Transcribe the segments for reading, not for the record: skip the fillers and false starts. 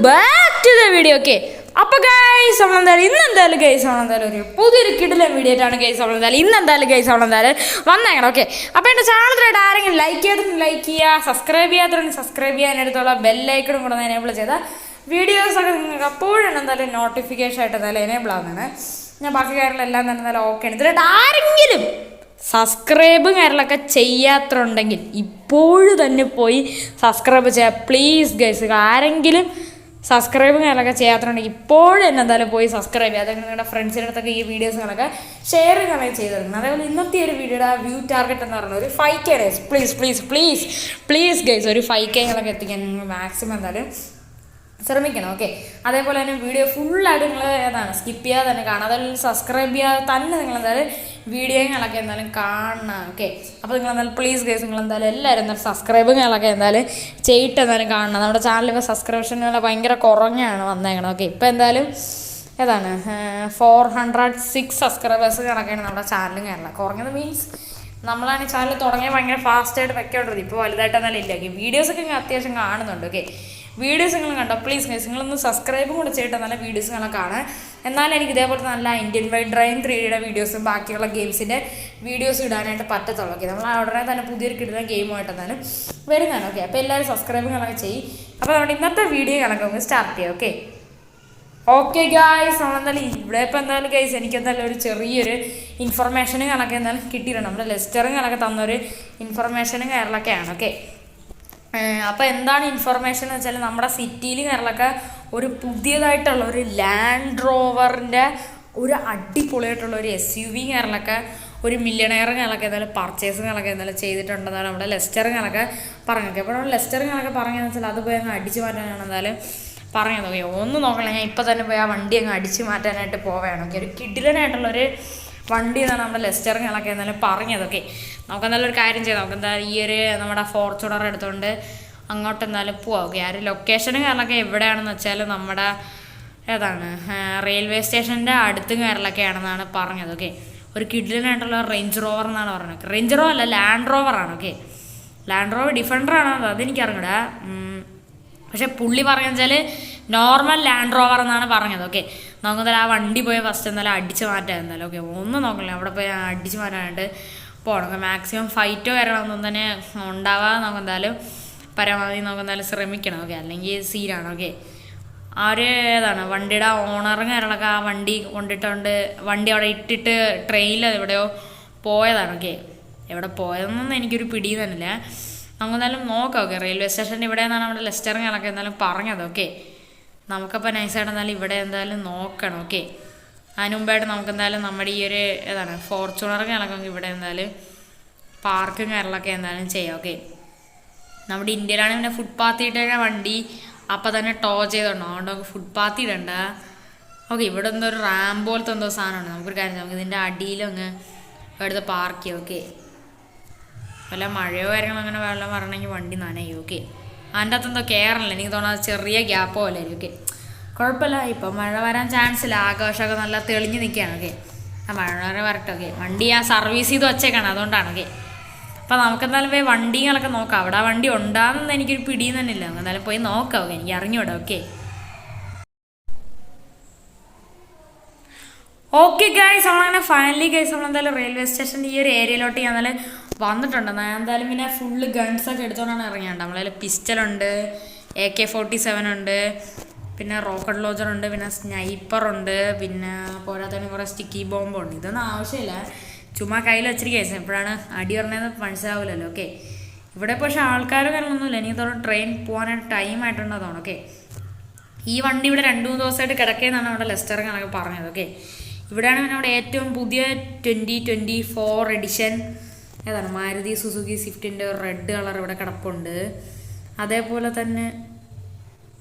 Back to the video. Okay, അപ്പോൾ guys നമ്മളെന്തായാലും ഇന്നെന്തായാലും ഗൈസ് നമ്മളെന്തായാലും ഒരു പുതിയൊരു കിടിലൻ വീഡിയോ ആയിട്ടാണ് ഗൈസ് നമ്മളെന്തായാലും ഇന്നെന്തായാലും ഗൈസ് നമ്മളെന്തായാലും വന്നേക്കണം. ഓക്കെ, അപ്പോൾ എൻ്റെ ചാനലിലായിട്ട് ആരെങ്കിലും ലൈക്ക് ചെയ്തിട്ട് ലൈക്ക് ചെയ്യുക, സബ്സ്ക്രൈബ് ചെയ്യാത്തവരുണ്ടെങ്കിൽ സബ്സ്ക്രൈബ് ചെയ്യാനടുത്തുള്ള ബെല്ലൈക്കണും കൂടെ എനേബിൾ ചെയ്താൽ വീഡിയോസൊക്കെ നിങ്ങൾക്ക് അപ്പോഴും എന്തായാലും നോട്ടിഫിക്കേഷൻ ആയിട്ട് എന്തായാലും എനേബിൾ ആവുന്നതാണ്. ഞാൻ ബാക്കി കാര്യങ്ങളെല്ലാം തന്നെ എന്തായാലും ഓക്കെ ആണ്. ഇതിലായിട്ട് ആരെങ്കിലും സബ്സ്ക്രൈബും കാര്യങ്ങളൊക്കെ ചെയ്യാത്തതുണ്ടെങ്കിൽ ഇപ്പോഴും തന്നെ പോയി സബ്സ്ക്രൈബ് ചെയ്യുക പ്ലീസ് ഗൈസ്. ആരെങ്കിലും സബ്സ്ക്രൈബും കാര്യങ്ങളൊക്കെ ചെയ്യാത്തതുണ്ടെങ്കിൽ ഇപ്പോഴും തന്നെ എന്തായാലും പോയി സബ്സ്ക്രൈബ് ചെയ്യുക. അതൊക്കെ നിങ്ങളുടെ ഫ്രണ്ട്സിൻ്റെ അടുത്തൊക്കെ ഈ വീഡിയോസുകളൊക്കെ ഷെയർ ചെയ്യാനൊക്കെ ചെയ്ത് തരണം. അതേപോലെ ഇന്നത്തെ ഒരു വീഡിയോയുടെ വ്യൂ ടാർഗറ്റ് എന്ന് പറയുന്നത് ഒരു 5K days. Please please please please guys, ഒരു 5K എത്തിക്കാൻ നിങ്ങൾ മാക്സിമം എന്തായാലും ശ്രമിക്കണം. ഓക്കെ, അതേപോലെ തന്നെ വീഡിയോ ഫുള്ളായിട്ട് നിങ്ങൾ സ്കിപ്പ് ചെയ്യാതെ തന്നെ കാണാം. അതേപോലെ സബ്സ്ക്രൈബ് ചെയ്യാതെ തന്നെ നിങ്ങൾ എന്തായാലും വീഡിയോകളൊക്കെ എന്തായാലും കാണണം. ഓക്കെ, അപ്പോൾ നിങ്ങൾ എന്തായാലും പ്ലീസ് ഗൈസ് നിങ്ങൾ എന്തായാലും എല്ലാവരും എന്തായാലും സബ്സ്ക്രൈബുകളൊക്കെ എന്തായാലും ചെയ്തിട്ട് എന്തായാലും കാണണം. നമ്മുടെ ചാനലിൽ ഇപ്പോൾ സബ്സ്ക്രിപ്ഷനുകൾ ഭയങ്കര കുറഞ്ഞാണ് വന്നേക്കണം. ഓക്കെ, ഇപ്പോൾ എന്തായാലും 406 സബ്സ്ക്രൈബേഴ്സ് കണക്കാണ് നമ്മുടെ ചാനലും കയറണം. കുറഞ്ഞത് മീൻസ് നമ്മളാണ് ഈ ചാനൽ തുടങ്ങിയ ഭയങ്കര ഫാസ്റ്റായിട്ട് വെക്കേണ്ടത്. ഇപ്പോൾ വലുതായിട്ട് എന്നാലും ഇല്ല. ഓക്കെ, വീഡിയോസൊക്കെ അത്യാവശ്യം കാണുന്നുണ്ട്. ഓക്കെ, വീഡിയോസ് നിങ്ങൾ കണ്ടോ പ്ലീസ് ഗൈസ് നിങ്ങളൊന്ന് സബ്സ്ക്രൈബും കൂടെ ചെയ്തിട്ട് നല്ല വീഡിയോസുകളൊക്കെ കാണാൻ. എന്നാലും എനിക്ക് ഇതേപോലത്തെ നല്ല ഇന്ത്യൻ വൈഡ് ഡ്രൈൻ 3Dയുടെ വീഡിയോസും ബാക്കിയുള്ള ഗെയിംസിൻ്റെ വീഡിയോസ് ഇടാനായിട്ട് പറ്റത്തുള്ളൂ. ഓക്കെ, നമ്മൾ ഉടനെ തന്നെ പുതിയൊരു കിട്ടുന്ന ഗെയിമായിട്ട് എന്നാലും വരുന്നതാണ്. ഓക്കെ, അപ്പോൾ എല്ലാവരും സബ്സ്ക്രൈബുകളൊക്കെ ചെയ്യും. അപ്പോൾ നമ്മുടെ ഇന്നത്തെ വീഡിയോ കണക്ക് നമുക്ക് സ്റ്റാർട്ട് ചെയ്യാം. ഓക്കെ ഓക്കെ ഗൈസ്, നമ്മളെന്തായാലും ഇവിടെ ഇപ്പോൾ എന്തായാലും ഗൈസ് എനിക്ക് എന്തായാലും ഒരു ചെറിയൊരു ഇൻഫർമേഷനും കണക്ക് എന്തായാലും കിട്ടിയിട്ടുണ്ട്. നമ്മുടെ ലെസ്റ്ററും കണക്ക് തന്നൊരു ഇൻഫർമേഷനും കാര്യങ്ങളൊക്കെയാണ്. ഓക്കെ, അപ്പോൾ എന്താണ് ഇൻഫർമേഷൻ എന്ന് വെച്ചാൽ നമ്മുടെ സിറ്റിയിൽ കേരളമൊക്കെ ഒരു പുതിയതായിട്ടുള്ള ഒരു ലാൻഡ് റോവറിൻ്റെ ഒരു അടിപൊളിയായിട്ടുള്ള ഒരു SUV കേരളമൊക്കെ ഒരു മില്യണയറുകളൊക്കെ എന്തായാലും പർച്ചേസുകളൊക്കെ എന്തായാലും ചെയ്തിട്ടുണ്ടെന്നാണ് നമ്മുടെ ലെസ്റ്ററുകളൊക്കെ പറഞ്ഞത്. അപ്പോൾ നമ്മൾ ലെസ്റ്ററുകളൊക്കെ പറഞ്ഞതെന്ന് വെച്ചാൽ അത് പോയി അങ്ങ് അടിച്ചു മാറ്റാനാണ് എന്തായാലും പറഞ്ഞത്. ഓക്കെ, ഒന്നും നോക്കണില്ല, ഞാൻ ഇപ്പോൾ തന്നെ പോയി ആ വണ്ടി അങ്ങ് അടിച്ചു മാറ്റാനായിട്ട് പോവുകയാണ്. ഓക്കെ, ഒരു കിടിലനായിട്ടുള്ളൊരു വണ്ടി എന്നാണ് നമ്മുടെ ലെസ്റ്ററുകളൊക്കെ എന്തായാലും പറഞ്ഞതൊക്കെ. നമുക്ക് എന്തായാലും ഒരു കാര്യം ചെയ്യാം, നമുക്ക് എന്തായാലും ഈ ഒരു നമ്മുടെ ഫോർച്യൂണർ എടുത്തുകൊണ്ട് അങ്ങോട്ട് എന്തായാലും പോവാം. ഓക്കെ, ആ ഒരു ലൊക്കേഷനും കാര്യങ്ങളൊക്കെ എവിടെയാണെന്ന് വെച്ചാൽ നമ്മുടെ റെയിൽവേ സ്റ്റേഷൻ്റെ അടുത്തും കാര്യങ്ങളൊക്കെയാണെന്നാണ് പറഞ്ഞത്. ഓക്കെ, ഒരു കിഡിലനായിട്ടുള്ള റേഞ്ച് റോവർ എന്നാണ് പറഞ്ഞത്. റേഞ്ച് റോവർ അല്ല, ലാൻഡ് റോവറാണ്. ഓക്കെ, ലാൻഡ് റോവർ ഡിഫൻഡറാണോ അതെനിക്കറിഞ്ഞൂടാ. പക്ഷെ പുള്ളി പറയുന്നത് വെച്ചാൽ നോർമൽ ലാൻഡ് റോവർ എന്നാണ് പറഞ്ഞത്. ഓക്കെ, നമുക്ക് എന്തായാലും ആ വണ്ടി പോയി ഫസ്റ്റ് എന്തായാലും അടിച്ച് മാറ്റാം എന്തായാലും. ഓക്കെ, ഒന്നും നോക്കില്ല, അവിടെ പോയി അടിച്ച് മാറ്റാനായിട്ട് പോകണം. മാക്സിമം ഫൈറ്റോ കാര്യങ്ങളൊന്നും തന്നെ ഉണ്ടാവാതെ നമുക്ക് എന്തായാലും പരമാവധി നമുക്ക് എന്തായാലും ശ്രമിക്കണം. ഓക്കെ, അല്ലെങ്കിൽ സീനാണ്. ഓക്കെ, ആ ഒരു വണ്ടിയുടെ ഓണറും കാര്യങ്ങളൊക്കെ ആ വണ്ടി കൊണ്ടിട്ടുണ്ട്. വണ്ടി അവിടെ ഇട്ടിട്ട് ട്രെയിനിൽ എവിടെയോ പോയതാണ്. ഓക്കെ, എവിടെ പോയതെന്നൊന്നും എനിക്കൊരു പിടി തന്നില്ല. നമുക്ക് എന്തായാലും നോക്കാം. ഓക്കെ, റെയിൽവേ സ്റ്റേഷൻ്റെ ഇവിടെ നിന്നാണ് നമ്മുടെ ലെസ്റ്ററിങ്ങൊക്കെ എന്തായാലും പറഞ്ഞത്. ഓക്കെ, നമുക്കപ്പോൾ നൈസായിട്ട് എന്തായാലും ഇവിടെ എന്തായാലും നോക്കണം. ഓക്കെ, അതിന് മുമ്പായിട്ട് നമുക്ക് എന്തായാലും നമ്മുടെ ഈ ഒരു ഫോർച്യൂണർ കാര്യങ്ങളൊക്കെ ഇവിടെ എന്തായാലും പാർക്കും കാര്യങ്ങളൊക്കെ എന്തായാലും ചെയ്യാം. ഓക്കെ, നമ്മുടെ ഇന്ത്യയിലാണെങ്കിൽ പിന്നെ ഫുട്പാത്ത് ഇട്ട വണ്ടി അപ്പം തന്നെ ടോ ചെയ്തോണ്ടോ, അതുകൊണ്ട് നമുക്ക് ഫുട്പാത്ത് ഇടണ്ട. ഓക്കെ, ഇവിടെ എന്തോ ഒരു റാം പോലത്തെ എന്തോ സാധനമുണ്ട്. നമുക്കൊരു കാര്യം നമുക്ക് ഇതിൻ്റെ അടിയിലങ്ങ് എടുത്ത് പാർക്ക് ചെയ്യാം. ഓക്കെ, വല്ല മഴയോ കാര്യങ്ങളോ അങ്ങനെ വെള്ളം വരണമെങ്കിൽ വണ്ടി നനയും. ഓക്കെ, അതിൻ്റെ അകത്ത് എന്തോ കയറണില്ല, എനിക്ക് തോന്നുന്നത് ചെറിയ ഗ്യാപ്പോ അല്ലായിരിക്കും. ഓക്കെ, കുഴപ്പമില്ല, ഇപ്പം മഴ വരാൻ ചാൻസ് ഇല്ല, ആകാശമൊക്കെ നല്ല തെളിഞ്ഞ് നിൽക്കുകയാണ്. ഓക്കെ, ആ മഴ വരട്ടെ. ഓക്കെ, വണ്ടി ഞാൻ സർവീസ് ചെയ്ത് വച്ചേക്കാണ്, അതുകൊണ്ടാണ്. ഓക്കെ, അപ്പോൾ നമുക്ക് എന്തായാലും പോയി വണ്ടികളൊക്കെ നോക്കാം. അവിടെ ആ വണ്ടി ഉണ്ടാകുന്നത് എനിക്കൊരു പിടിയും തന്നെ ഇല്ല, എന്തായാലും പോയി നോക്കാം. ഓക്കെ, എനിക്ക് അറിഞ്ഞൂടാ. ഓക്കെ ഓക്കെ ഗൈസ്, നമ്മളങ്ങനെ ഫൈനലി ഗൈസ് നമ്മളെന്തായാലും റെയിൽവേ സ്റ്റേഷൻ്റെ ഈ ഒരു ഏരിയയിലോട്ട് ഞാൻ എന്തായാലും വന്നിട്ടുണ്ട്. ഞാൻ എന്തായാലും പിന്നെ ഫുള്ള് ഗൺസൊക്കെ എടുത്തുകൊണ്ടാണ് ഇറങ്ങിയത്. നമ്മളതിൽ പിസ്റ്റലുണ്ട്, AK-47 ഉണ്ട്, പിന്നെ റോക്കറ്റ് ലോഞ്ചറുണ്ട്, പിന്നെ സ്നൈപ്പറുണ്ട്, പിന്നെ പോരാത്തതിന് കുറേ സ്റ്റിക്കി ബോംബുണ്ട്. ഇതൊന്നും ആവശ്യമില്ല, ചുമ്മാ കയ്യിൽ വെച്ചിരിക്കുക. എപ്പോഴാണ് അടി പറഞ്ഞതെന്ന് മനസ്സിലാവില്ലല്ലോ. ഓക്കെ, ഇവിടെ പക്ഷേ ആൾക്കാരും കാര്യങ്ങളൊന്നുമില്ല. എനിക്ക് തോന്നുന്നു ട്രെയിൻ പോകാനായിട്ട് ടൈം ആയിട്ടുണ്ടെന്നാണ്. ഓക്കെ, ഈ വണ്ടി ഇവിടെ 2-3 ദിവസമായിട്ട് കിടക്കുകയെന്നാണ് നമ്മുടെ ലെസ്റ്ററിങ്ങൊക്കെ പറഞ്ഞത്. ഓക്കെ, ഇവിടെയാണ് പിന്നെ അവിടെ ഏറ്റവും പുതിയ 2024 എഡിഷൻ മാരുതി സുസുക്കി സ്വിഫ്റ്റിൻ്റെ റെഡ് കളർ ഇവിടെ കിടപ്പുണ്ട്. അതേപോലെ തന്നെ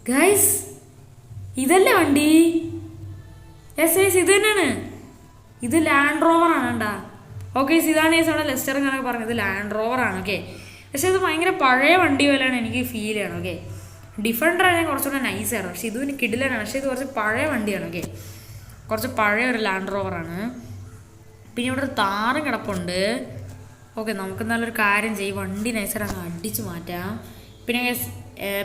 ഗൈസ് ഇതല്ലേ വണ്ടി? യെസ് യെസ്, ഇത് തന്നെയാണ്. ഇത് ലാൻഡ് റോവറാണ് കേട്ടാ. ഓക്കെ, ഇതാണ് നമ്മുടെ ലെസ്റ്ററിങ്ങൊക്കെ പറഞ്ഞത്, ലാൻഡ് റോവറാണ്. ഓക്കെ, പക്ഷെ ഇത് ഭയങ്കര പഴയ വണ്ടി പോലെയാണ് എനിക്ക് ഫീൽ ചെയ്യണം. ഓക്കെ, ഡിഫൻഡർ ആണെങ്കിൽ കുറച്ചുകൂടെ നൈസാണ്, പക്ഷെ ഇത് പിന്നെ കിടിലാണ്. പക്ഷേ ഇത് കുറച്ച് പഴയ വണ്ടിയാണ്. ഓക്കെ, കുറച്ച് പഴയ ഒരു ലാൻഡ് റോവറാണ്. പിന്നെ ഇവിടെ ഒരു താറും കിടപ്പുണ്ട്. ഓക്കെ, നമുക്ക് നല്ലൊരു കാര്യം ചെയ്യും, വണ്ടി നൈസായിട്ട് അങ്ങ് അടിച്ച് മാറ്റാം. പിന്നെ ഗൈസ്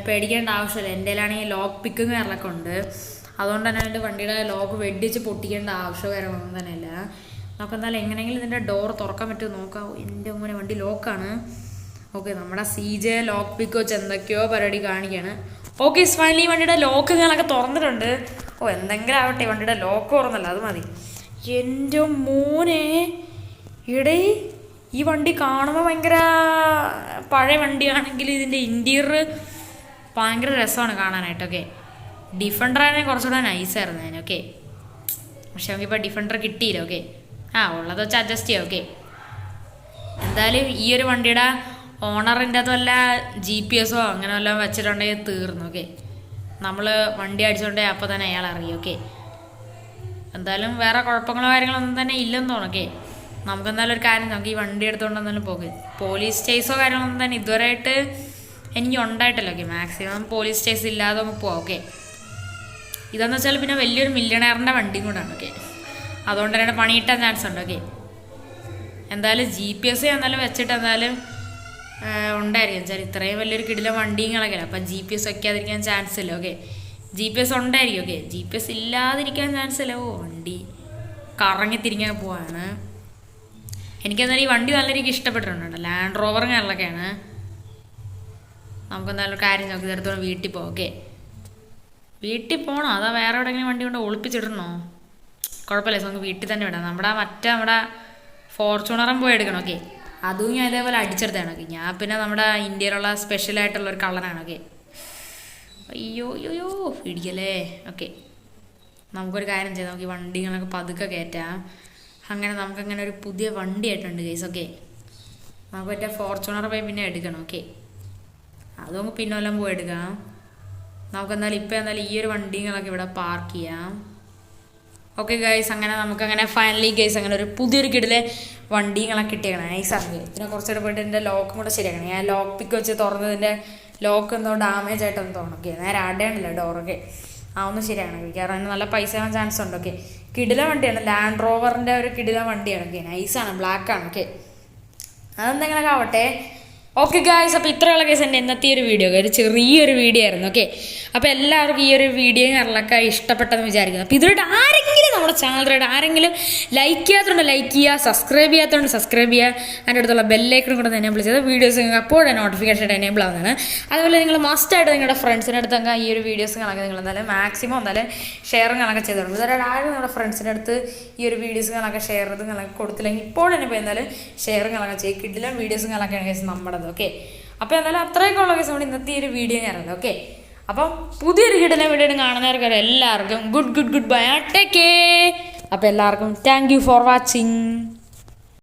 പേടിക്കേണ്ട ആവശ്യമില്ല. എൻ്റെ കയ്യിലാണെങ്കിൽ ലോക്ക് പിക്കും കാര്യങ്ങളൊക്കെ ഉണ്ട്. അതുകൊണ്ട് തന്നെ എൻ്റെ വണ്ടിയുടെ ലോക്ക് വെടിച്ച് പൊട്ടിക്കേണ്ട ആവശ്യം കാര്യങ്ങളൊന്നും തന്നെ ഇല്ല. നമുക്ക് എന്തായാലും എങ്ങനെയെങ്കിലും ഇതിൻ്റെ ഡോർ തുറക്കാൻ പറ്റുമോ നോക്കാം. എൻ്റെ മുന്നേ വണ്ടി ലോക്കാണ്. ഓക്കെ, നമ്മുടെ CJ ലോക്ക് പിക്ക് വെച്ച് എന്തൊക്കെയോ പരിപാടി കാണിക്കുകയാണ്. ഓക്കെ, ഫൈനലി വണ്ടിയുടെ ലോക്കുകളൊക്കെ തുറന്നിട്ടുണ്ട്. എന്തെങ്കിലും ആവട്ടെ, വണ്ടിയുടെ ലോക്ക് തുറന്നല്ല, അത് മതി. എൻ്റെ മോനെ ഇടേ, ഈ വണ്ടി കാണുമ്പോൾ ഭയങ്കര പഴയ വണ്ടിയാണെങ്കിൽ ഇതിൻ്റെ ഇൻറ്റീരിയർ ഭയങ്കര രസമാണ് കാണാനായിട്ടൊക്കെ. ഡിഫൻഡറാണെങ്കിൽ കുറച്ചുകൂടെ നൈസായിരുന്നു ഞാൻ. ഓക്കെ, പക്ഷെ നമുക്കിപ്പോൾ ഡിഫൻഡർ കിട്ടിയില്ല. ഓക്കെ, ഉള്ളത് വെച്ച് അഡ്ജസ്റ്റ് ചെയ്യാം. ഓക്കെ, എന്തായാലും ഈ ഒരു വണ്ടിയുടെ ഓണറിൻ്റെ അത് വല്ല GPS അങ്ങനെ വല്ലതും വെച്ചിട്ടുണ്ടെങ്കിൽ തീർന്നു. ഓക്കെ, നമ്മൾ വണ്ടി അടിച്ചുകൊണ്ടേ അപ്പോൾ തന്നെ അയാൾ അറിയും. ഓക്കെ, എന്തായാലും വേറെ കുഴപ്പങ്ങളോ കാര്യങ്ങളൊന്നും തന്നെ ഇല്ലെന്ന് തോന്നുന്നു. ഓക്കെ, നമുക്കെന്തായാലും ഒരു കാര്യം, നമുക്ക് ഈ വണ്ടി എടുത്തുകൊണ്ട് എന്തായാലും പോകും. പോലീസ് കേസോ കാര്യങ്ങളൊന്നും തന്നെ ഇതുവരെയായിട്ട് എനിക്ക് ഉണ്ടായിട്ടില്ല. ഓക്കെ, മാക്സിമം പോലീസ് കേസ് ഇല്ലാതെ നമുക്ക് പോവാം. ഓക്കെ, ഇതെന്ന് വെച്ചാൽ പിന്നെ വലിയൊരു മില്യണയറിൻ്റെ വണ്ടിയും കൂടാണ്. ഓക്കെ, അതുകൊണ്ട് തന്നെ പണി കിട്ടാൻ ചാൻസ് ഉണ്ട്. ഓക്കെ, എന്തായാലും GPS എന്തായാലും വെച്ചിട്ട് എന്തായാലും ഉണ്ടായിരിക്കും. വെച്ചാൽ ഇത്രയും വലിയൊരു കിടില വണ്ടികളൊക്കെ അപ്പം GPS വയ്ക്കാതിരിക്കാൻ ചാൻസ് ഇല്ല. ഓക്കെ, GPS ഉണ്ടായിരിക്കും. ഓക്കെ, GPS ഇല്ലാതിരിക്കാൻ ചാൻസ് ഇല്ല. വണ്ടി കറങ്ങി തിരിഞ്ഞാൽ പോവാണ്. എനിക്കെന്തായാലും ഈ വണ്ടി നല്ല രീതിക്ക് ഇഷ്ടപ്പെട്ടിട്ടുണ്ട്. ലാൻഡ് റോവർ കാര്യങ്ങളൊക്കെയാണ്. നമുക്കെന്തായാലും കാര്യം നോക്കി ഇതെടുത്തോളം വീട്ടിൽ പോകാം. ഓക്കെ, വീട്ടിൽ പോകണോ അതാ വേറെ എവിടെയെങ്കിലും വണ്ടി കൊണ്ട് ഒളിപ്പിച്ചിടണോ? കുഴപ്പമില്ല, നമുക്ക് വീട്ടിൽ തന്നെ വിടാം. നമ്മുടെ ഫോർച്യൂണറും പോയി എടുക്കണം. ഓക്കെ, അതും ഞാൻ ഇതേപോലെ അടിച്ചെടുത്താണ്. ഓക്കെ, ഞാൻ പിന്നെ നമ്മുടെ ഇന്ത്യയിലുള്ള സ്പെഷ്യലായിട്ടുള്ളൊരു കളറാണ്. ഓക്കെ, അയ്യോ പിടിക്കല്ലേ. ഓക്കെ, നമുക്കൊരു കാര്യം ചെയ്യാം, നമുക്ക് ഈ വണ്ടികളൊക്കെ പതുക്കെ കയറ്റാം. അങ്ങനെ നമുക്കങ്ങനെ ഒരു പുതിയ വണ്ടി ആയിട്ടുണ്ട് ഗൈസ്. ഓക്കെ, നമുക്ക് മറ്റേ ഫോർച്യൂണർ പോയി പിന്നെ എടുക്കണം. ഓക്കെ, അത് നമുക്ക് പിന്നെ വല്ലതും പോയി എടുക്കാം. നമുക്കെന്തായാലും ഇപ്പം എന്തായാലും ഈ ഒരു വണ്ടികളൊക്കെ ഇവിടെ പാർക്ക് ചെയ്യാം. ഓക്കെ ഗൈസ്, അങ്ങനെ നമുക്കങ്ങനെ ഫൈനലി ഗൈസ് അങ്ങനെ ഒരു പുതിയൊരു കിടിലെ വണ്ടികളൊക്കെ കിട്ടിയേക്കണം. നൈസാണ്. പിന്നെ കുറച്ചുകൂടെ പോയിട്ട് എൻ്റെ ലോക്കും കൂടെ ശരിയാക്കണം. ഞാൻ ലോക്ക് പിക്ക് വെച്ച് തുറന്നതിൻ്റെ ലോക്ക് എന്തോ ഡാമേജ് ആയിട്ടൊന്നും തോന്നും. ഓക്കെ, നേരെ ആടേണ്ടല്ലോ ഡോറൊക്കെ, ഒന്ന് ശരിയാണ്. കാരണം അതിന് നല്ല പൈസ ആവാൻ ചാൻസ് ഉണ്ട്. ഓക്കെ, കിടില വണ്ടിയാണ്, ലാൻഡ് റോവറിൻ്റെ ഒരു കിടില വണ്ടിയാണ്. ഓക്കെ, നൈസാണ്, ബ്ലാക്കാണ്. ഓക്കെ, അതെന്തെങ്കിലുമൊക്കെ ആവട്ടെ. ഓക്കെ ഗായ്സ്, അപ്പോൾ ഇത്രയുള്ള കേസ് എൻ്റെ ഇന്നത്തെ ഒരു വീഡിയോ ഒരു ചെറിയൊരു വീഡിയോ ആയിരുന്നു. ഓക്കെ, അപ്പോൾ എല്ലാവർക്കും ഈ ഒരു വീഡിയോയും കാര്യങ്ങളൊക്കെ ഇഷ്ടപ്പെട്ടെന്ന് വിചാരിക്കുന്നു. അപ്പോൾ ഇതിലൂടെ ആരെങ്കിലും നമ്മുടെ ചാനലിലൂടെ ആരെങ്കിലും ലൈക്ക് ചെയ്യാത്തതുകൊണ്ട് ലൈക്ക് ചെയ്യുക, സബ്സ്ക്രൈബ് ചെയ്യാത്തതുകൊണ്ട് സബ്സ്ക്രൈബ് ചെയ്യുക, അതിൻ്റെ അടുത്തുള്ള ബെല്ലൈക്കണും കൂടെ എനേബിൾ ചെയ്ത് വീഡിയോസ് നിങ്ങൾക്ക് അപ്പോഴേ നോട്ടിഫിക്കേഷൻ എനേബിൾ ആവുന്നതാണ്. അതുപോലെ നിങ്ങൾ മസ്റ്റായിട്ട് നിങ്ങളുടെ ഫ്രണ്ട്സിൻ്റെ അടുത്തൊക്കെ ഈ ഒരു വീഡിയോസുകളൊക്കെ നിങ്ങൾ എന്തായാലും മാക്സിമം എന്തായാലും ഷെയറുകളൊക്കെ ചെയ്തോളൂ. ഇതുവരെ ആരും നിങ്ങളുടെ ഫ്രണ്ട്സിൻ്റെ അടുത്ത് ഈ ഒരു വീഡിയോസുകളൊക്കെ ഷെയർ ചെയ്ത് നിങ്ങളൊക്കെ കൊടുത്തില്ലെങ്കിൽ ഇപ്പോൾ തന്നെ ഇപ്പോൾ എന്തായാലും ഷെയറുകളൊക്കെ ചെയ്യും. കിടിലൻ വീഡിയോസുകളൊക്കെയാണ് കേസ് നമ്മുടേത്. ഓക്കെ, അപ്പോൾ എന്തായാലും അത്രയൊക്കെ ഉള്ള കേസ് നമ്മുടെ ഇന്നത്തെ ഒരു വീഡിയോ ഞാനല്ലോ. ഓക്കെ, അപ്പം പുതിയൊരു കിടന്ന വീഡിയോ കാണുന്നവർക്ക് എല്ലാവർക്കും ഗുഡ് ബൈ, ടേക്ക് കെയർ. അപ്പോൾ എല്ലാവർക്കും താങ്ക് യു ഫോർ വാച്ചിങ്.